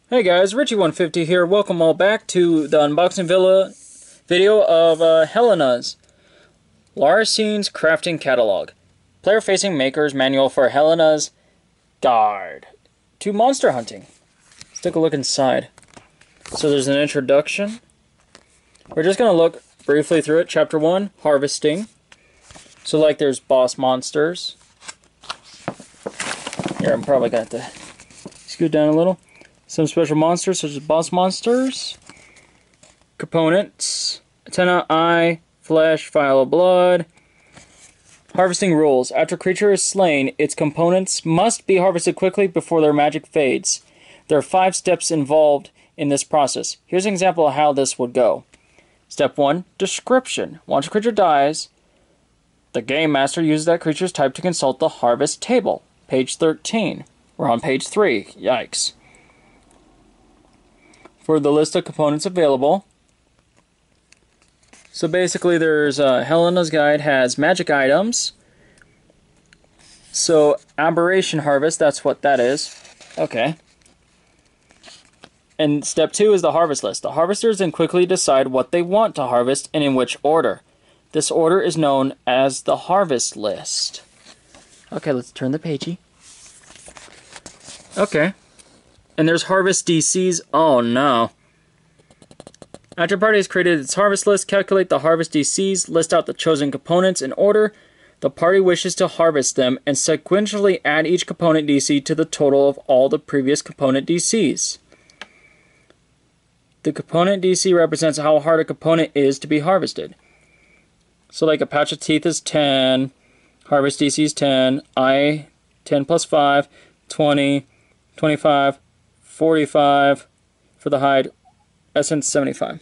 Hey guys, Richie150 here. Welcome all back to the unboxing video of Helena's Larsene's Crafting Catalog. Player-facing maker's manual for Helena's Guide to Monster Hunting. Let's take a look inside. So there's an introduction. We're just going to look briefly through it. Chapter 1, Harvesting. So like there's boss monsters. Here, I'm probably going to have to scoot down a little. Some special monsters such as boss monsters, components, antenna, eye, flesh, vial of blood. Harvesting rules. After a creature is slain, its components must be harvested quickly before their magic fades. There are 5 steps involved in this process. Here's an example of how this would go. Step 1, description. Once a creature dies, the game master uses that creature's type to consult the harvest table. Page 13. We're on page 3. Yikes. For the list of components available. So basically there's Helena's Guide has magic items. So aberration harvest, that's what that is. Okay. And step 2 is the harvest list. The harvesters then quickly decide what they want to harvest and in which order. This order is known as the harvest list. Okay, let's turn the pagey. Okay. And there's harvest DCs. Oh no. After a party has created its harvest list, calculate the harvest DCs, list out the chosen components in order the party wishes to harvest them, and sequentially add each component DC to the total of all the previous component DCs. The component DC represents how hard a component is to be harvested. So like a patch of teeth is 10, harvest DC is 10, eye 10 plus 5, 20, 25, 45 for the hide, essence 75.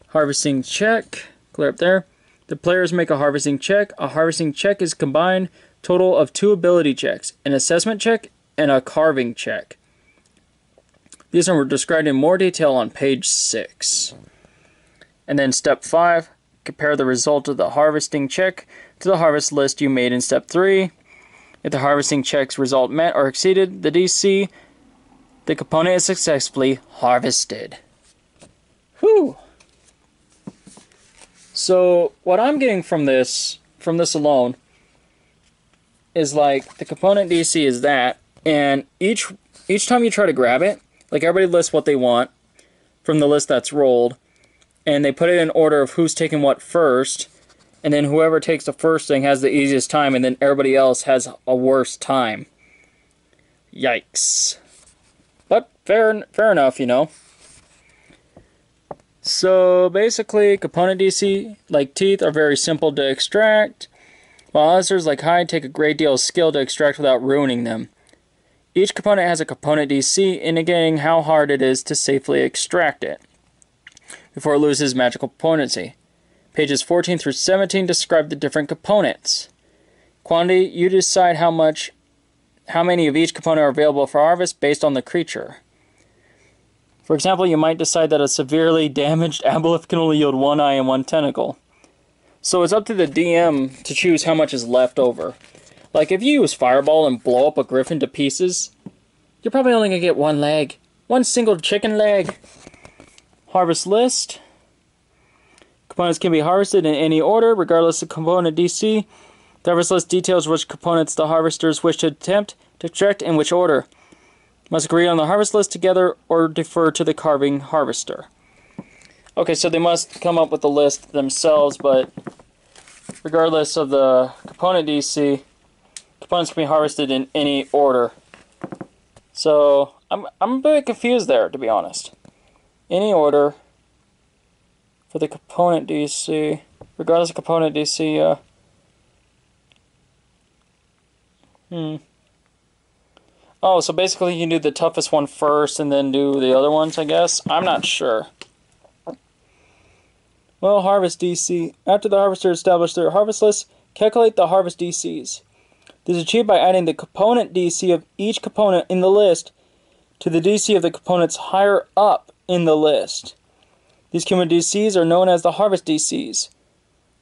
Harvesting check, clear up there. The players make a harvesting check. A harvesting check is combined total of 2 ability checks, an assessment check and a carving check. These are described in more detail on page 6. And then step 5, compare the result of the harvesting check to the harvest list you made in step 3. If the harvesting check's result met or exceeded the DC, the component is successfully harvested. Whew! So, what I'm getting from this alone, is like, the component DC is that, and each time you try to grab it, like everybody lists what they want from the list that's rolled, and they put it in order of who's taking what first, and then whoever takes the first thing has the easiest time, and then everybody else has a worse time. Yikes. But fair enough, you know. So basically, component DC, like teeth, are very simple to extract, while others, like hide, take a great deal of skill to extract without ruining them. Each component has a component DC, indicating how hard it is to safely extract it before it loses magical potency. Pages 14 through 17 describe the different components. Quantity, you decide how many of each component are available for harvest based on the creature. For example, you might decide that a severely damaged aboleth can only yield 1 eye and 1 tentacle. So it's up to the DM to choose how much is left over. Like if you use Fireball and blow up a griffin to pieces, you're probably only going to get 1 leg. 1 single chicken leg. Harvest list. Components can be harvested in any order, regardless of component DC. The harvest list details which components the harvesters wish to attempt to extract in which order. Must agree on the harvest list together or defer to the carving harvester. Okay, so they must come up with the list themselves, but regardless of the component DC, components can be harvested in any order. So, I'm a bit confused there, to be honest. Any order for the component DC, regardless of component DC, Oh, so basically you can do the toughest one first and then do the other ones, I guess? I'm not sure. Well, harvest DC. After the harvester established their harvest list, calculate the harvest DCs. This is achieved by adding the component DC of each component in the list to the DC of the components higher up in the list. These component DCs are known as the harvest DCs.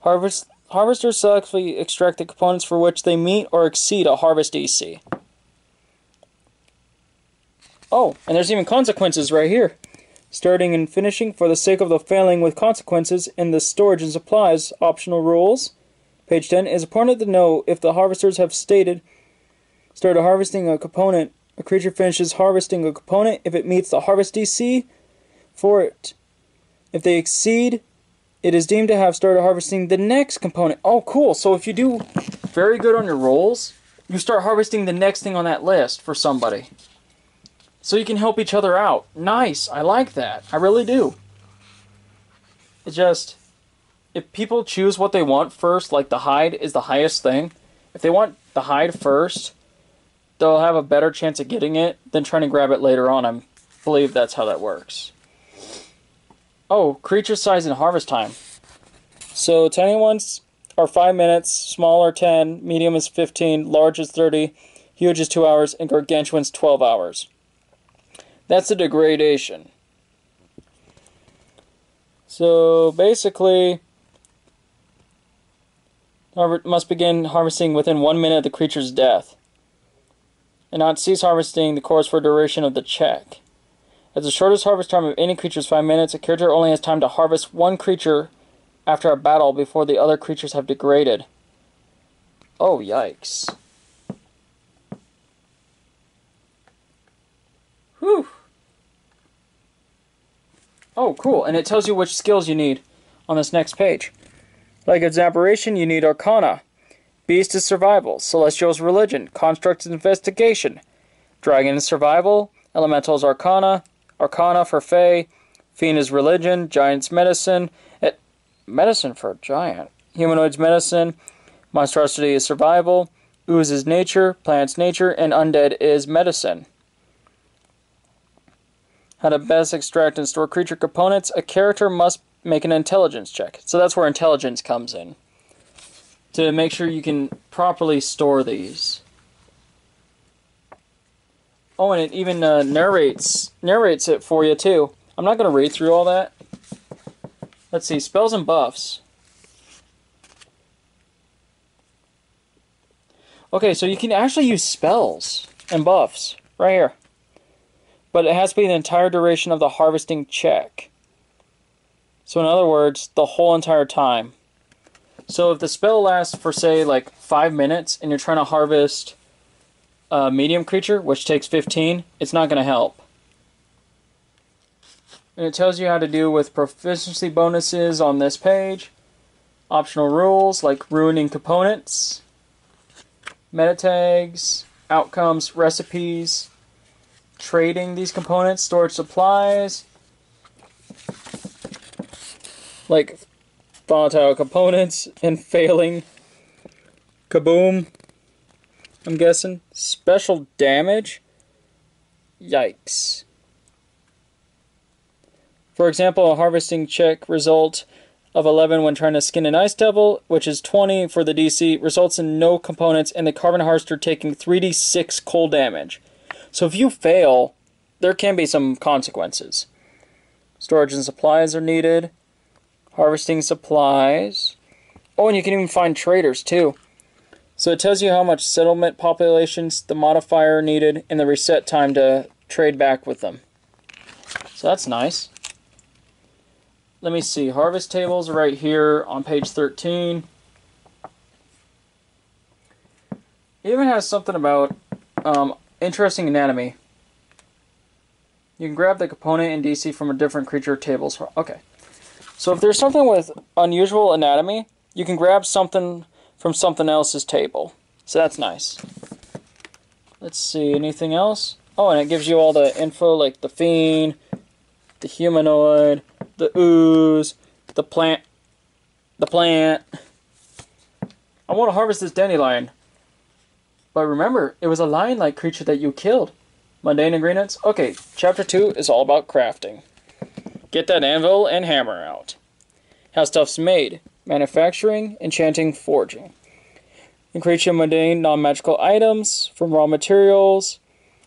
Harvesters selectively extract the components for which they meet or exceed a harvest DC. Oh, and there's even consequences right here. Starting and finishing for the sake of the failing with consequences in the storage and supplies optional rules. Page 10. It is important to know if the harvesters have started harvesting a component. A creature finishes harvesting a component if it meets the harvest DC for it. If they exceed, it is deemed to have started harvesting the next component. Oh, cool. So if you do very good on your rolls, you start harvesting the next thing on that list for somebody. So you can help each other out. Nice. I like that. I really do. It's just, if people choose what they want first, like the hide is the highest thing, if they want the hide first, they'll have a better chance of getting it than trying to grab it later on. I believe that's how that works. Oh, creature size and harvest time. So tiny ones are 5 minutes, small are 10, medium is 15, large is 30, huge is 2 hours, and gargantuan's 12 hours. That's the degradation. So basically, must begin harvesting within 1 minute of the creature's death, and not cease harvesting the course for duration of the check. As the shortest harvest time of any creature is 5 minutes, a character only has time to harvest one creature after a battle before the other creatures have degraded. Oh, yikes. Whew. Oh, cool. And it tells you which skills you need on this next page. Like its aberration, you need Arcana. Beast is Survival. Celestial is Religion. Construct is Investigation. Dragon is Survival. Elemental is Arcana. Arcana for Fae. Fiend is Religion. Giant's Medicine. Medicine for a giant. Humanoid's Medicine. Monstrosity is Survival. Ooze is Nature. Plant's Nature. And Undead is Medicine. How to best extract and store creature components. A character must make an intelligence check. So that's where intelligence comes in, to make sure you can properly store these. Oh, and it even narrates it for you too. I'm not going to read through all that. Let's see, spells and buffs. Okay, so you can actually use spells and buffs right here. But it has to be the entire duration of the harvesting check. So in other words, the whole entire time. So if the spell lasts for, say, like 5 minutes, and you're trying to harvest a medium creature, which takes 15, it's not going to help. And it tells you how to do with proficiency bonuses on this page. Optional rules, like ruining components. Meta tags, outcomes, recipes. Trading these components, storage supplies. Like volatile components and failing. Kaboom. I'm guessing. Special damage. Yikes. For example, a harvesting check result of 11 when trying to skin an ice devil, which is 20 for the DC, results in no components and the carbon harvester taking 3d6 cold damage. So if you fail, there can be some consequences. Storage and supplies are needed. Harvesting supplies. Oh, and you can even find traders too. So it tells you how much settlement populations, the modifier needed, and the reset time to trade back with them. So that's nice. Let me see. Harvest tables are right here on page 13. It even has something about interesting anatomy. You can grab the component and DC from a different creature tables. Okay. So if there's something with unusual anatomy, you can grab something from something else's table. So that's nice. Let's see, anything else? Oh, and it gives you all the info like the fiend, the humanoid, the ooze, the plant. I want to harvest this dandelion. But remember, it was a lion-like creature that you killed. Mundane ingredients? Okay, chapter 2 is all about crafting. Get that anvil and hammer out. How stuff's made. Manufacturing, enchanting, forging. And create your mundane, non-magical items from raw materials.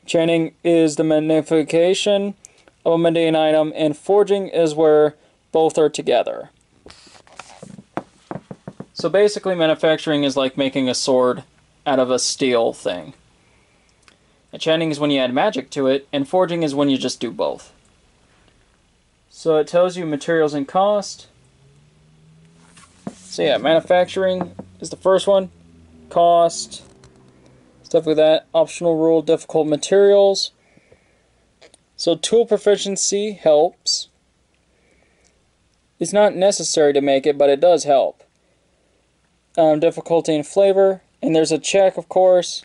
Enchanting is the magnification of a mundane item, and forging is where both are together. So basically, manufacturing is like making a sword out of a steel thing. Enchanting is when you add magic to it, and forging is when you just do both. So it tells you materials and cost. So yeah, manufacturing is the first one. Cost, stuff like that. Optional rule, difficult materials. So tool proficiency helps. It's not necessary to make it, but it does help. Difficulty and flavor. And there's a check, of course.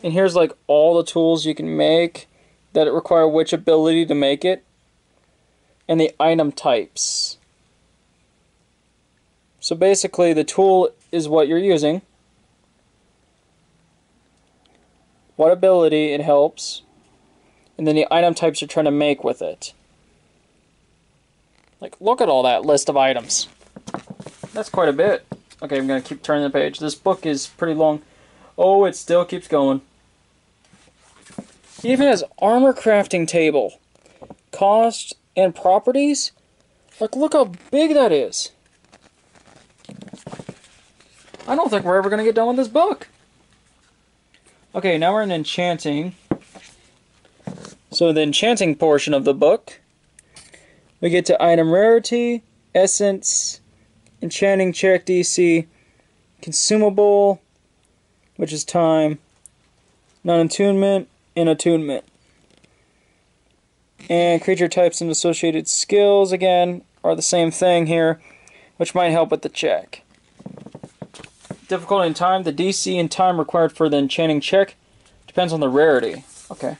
And here's like all the tools you can make that require which ability to make it. And the item types. So basically the tool is what you're using, what ability it helps, and then the item types you're trying to make with it. Like, look at all that list of items. That's quite a bit. Okay, I'm going to keep turning the page. This book is pretty long. Oh, it still keeps going. It even has armor crafting table. Cost and properties. Like, look how big that is. I don't think we're ever going to get done with this book. Okay, now we're in enchanting. So the enchanting portion of the book. We get to item rarity, essence, enchanting check DC, consumable, which is time, non-attunement, and attunement. And creature types and associated skills, again, are the same thing here, which might help with the check. Difficulty and time. The DC and time required for the enchanting check depends on the rarity. Okay.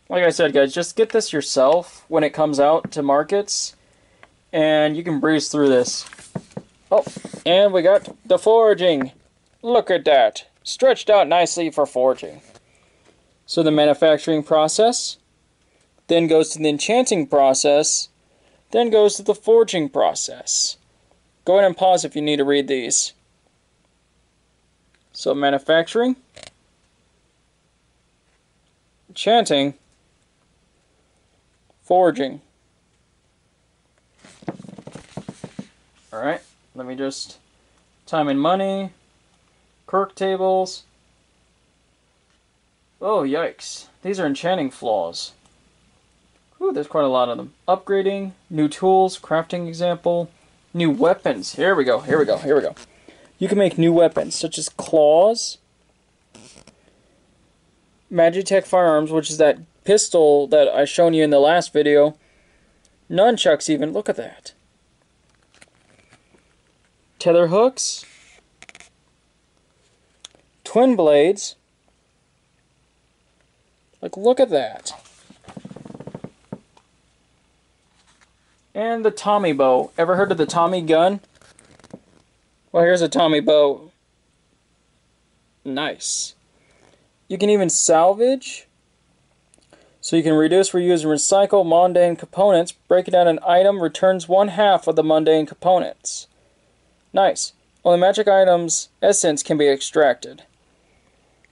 Like I said, guys, just get this yourself when it comes out to markets, and you can breeze through this. Oh, and we got the forging. Look at that. Stretched out nicely for forging. So the manufacturing process, then goes to the enchanting process, then goes to the forging process. Go ahead and pause if you need to read these. So manufacturing, enchanting, forging. Alright, let me just time and money, quirk tables. Oh, yikes. These are enchanting flaws. Ooh, there's quite a lot of them. Upgrading, new tools, crafting example, new weapons. Here we go, here we go, here we go. You can make new weapons, such as claws, Magitech firearms, which is that pistol that I shown you in the last video, nunchucks even, look at that. Tether hooks, twin blades, like look at that. And the Tommy bow. Ever heard of the Tommy gun? Well, here's a Tommy bow. Nice. You can even salvage. So you can reduce, reuse, and recycle mundane components. Breaking down an item returns 1/2 of the mundane components. Nice. Only magic items' essence can be extracted.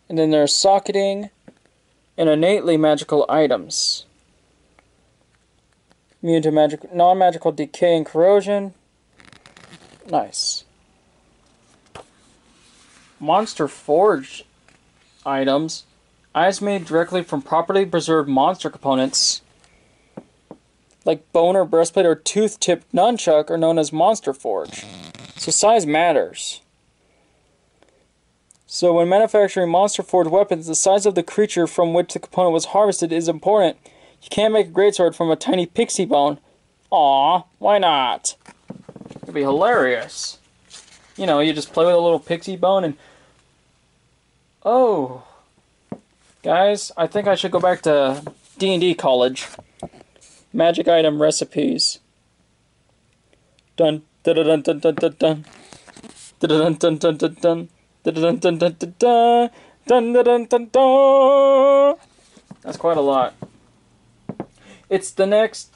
And then there's socketing and innately magical items. Immune to non-magical decay and corrosion. Nice. Monster Forge items. Items made directly from properly preserved monster components, like bone or breastplate or tooth-tipped nunchuck, are known as Monster Forge. So size matters. So when manufacturing Monster Forge weapons, the size of the creature from which the component was harvested is important. You can't make a greatsword from a tiny pixie bone. Aw, why not? It'd be hilarious. You know, you just play with a little pixie bone and... Oh. Guys, I think I should go back to D&D college. Magic item recipes. Dun dun dun dun dun dun dun. Dun dun dun dun dun. Dun dun dun dun dun dun. Dun dun dun dun dun. That's quite a lot. It's the next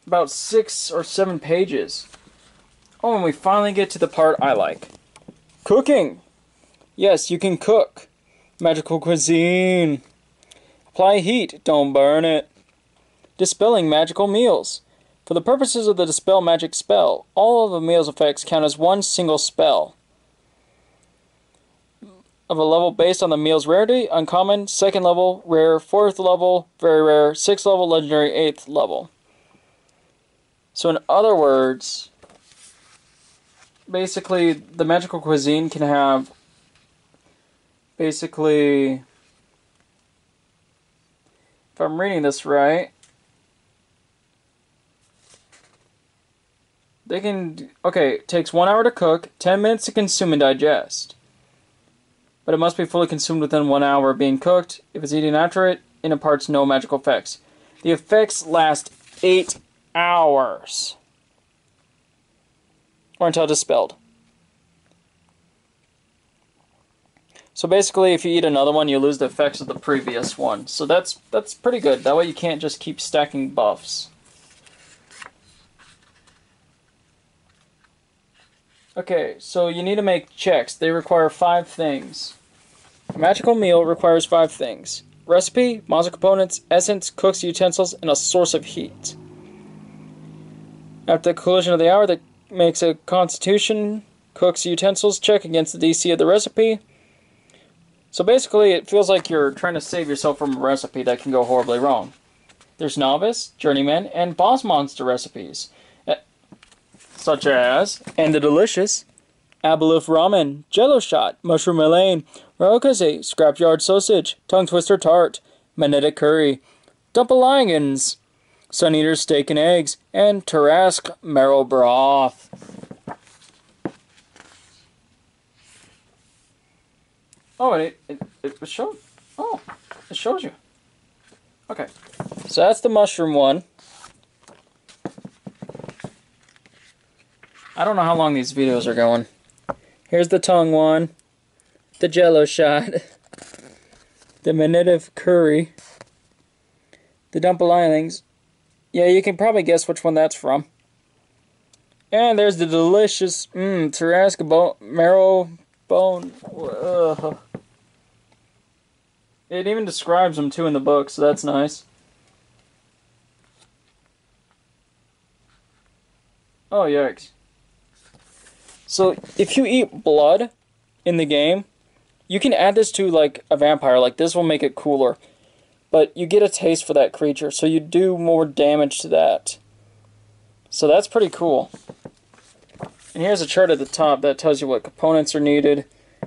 about 6 or 7 pages. Oh, and we finally get to the part I like. Cooking. Yes, you can cook. Magical cuisine. Apply heat, don't burn it. Dispelling magical meals. For the purposes of the dispel magic spell, all of the meal's effects count as one single spell. of a level based on the meal's rarity. Uncommon, 2nd level, rare, 4th level, very rare, 6th level, legendary, 8th level. So in other words, basically the magical cuisine can have basically, if I'm reading this right, they can, okay, it takes 1 hour to cook, 10 minutes to consume and digest. But it must be fully consumed within 1 hour of being cooked. If it's eaten after it imparts no magical effects. The effects last 8 hours. Or until dispelled. So basically, if you eat another one, you lose the effects of the previous one. So that's pretty good. That way you can't just keep stacking buffs. Okay, so you need to make checks. They require 5 things. A magical meal requires 5 things. Recipe, monster components, essence, cook's utensils, and a source of heat. After the conclusion of the hour, that makes a constitution, cook's utensils check against the DC of the recipe. So basically, it feels like you're trying to save yourself from a recipe that can go horribly wrong. There's novice, journeyman, and boss monster recipes. Such as, and the delicious, Abaloof Ramen, Jello Shot, Mushroom Elaine, Raokaze, Scrapyard Sausage, Tongue Twister Tart, Magnetic Curry, Dumpelingans, Sun Eater Steak and Eggs, and Tarrasque Marrow Broth. Oh, it showed. Oh, it shows you. Okay, so that's the mushroom one. I don't know how long these videos are going. Here's the tongue one, the Jello Shot, the Magnetic Curry, the Dumpelingans. Yeah, you can probably guess which one that's from. And there's the delicious Tarrasque Marrow Bone. Ugh. It even describes them too in the book, so that's nice. Oh, yikes. So, if you eat blood in the game, you can add this to, like, a vampire. Like, this will make it cooler. But you get a taste for that creature, so you do more damage to that. So that's pretty cool. And here's a chart at the top that tells you what components are needed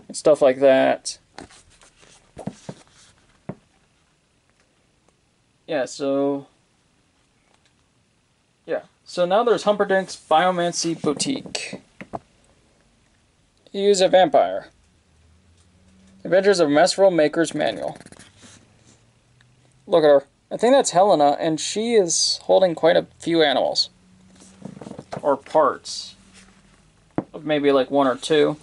and stuff like that. Yeah, so now there's Humperdinck's Biomancy Boutique. Use a vampire. Adventures of Masterful Maker's Manual. Look at her. I think that's Heliana, and she is holding quite a few animals. Or parts. Of maybe like 1 or 2.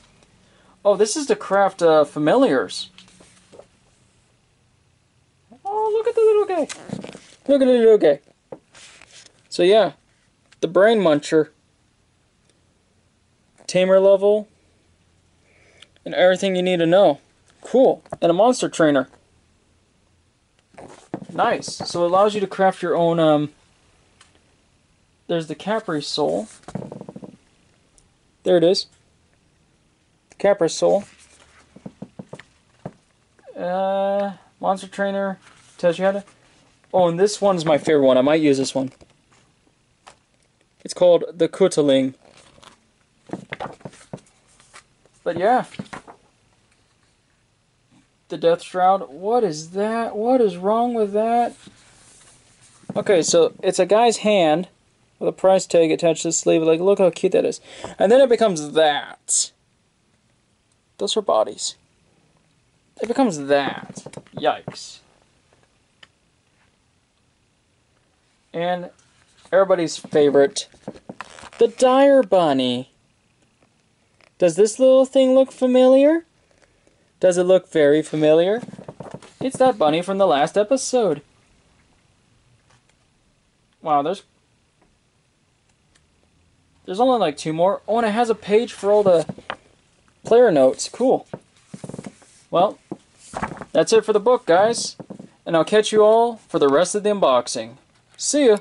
Oh, this is to craft familiars. Oh, look at the little guy. Look at the little guy. So yeah, the Brain Muncher. Tamer level. And everything you need to know. Cool. And a monster trainer. Nice. So it allows you to craft your own, there's the Capri Soul. There it is. The Capri Soul. Monster trainer. Tells you how to... Oh, and this one's my favorite one. I might use this one. It's called the Kutling. But yeah. The Death Shroud. What is that? What is wrong with that? Okay, so it's a guy's hand with a price tag attached to the sleeve. Like, look how cute that is. And then it becomes that. Those are bodies. It becomes that. Yikes. And everybody's favorite, the Dire Bunny. Does this little thing look familiar? Does it look very familiar? It's that bunny from the last episode. Wow, there's only like 2 more. Oh, and it has a page for all the player notes. Cool. Well, that's it for the book, guys. And I'll catch you all for the rest of the unboxing. See ya!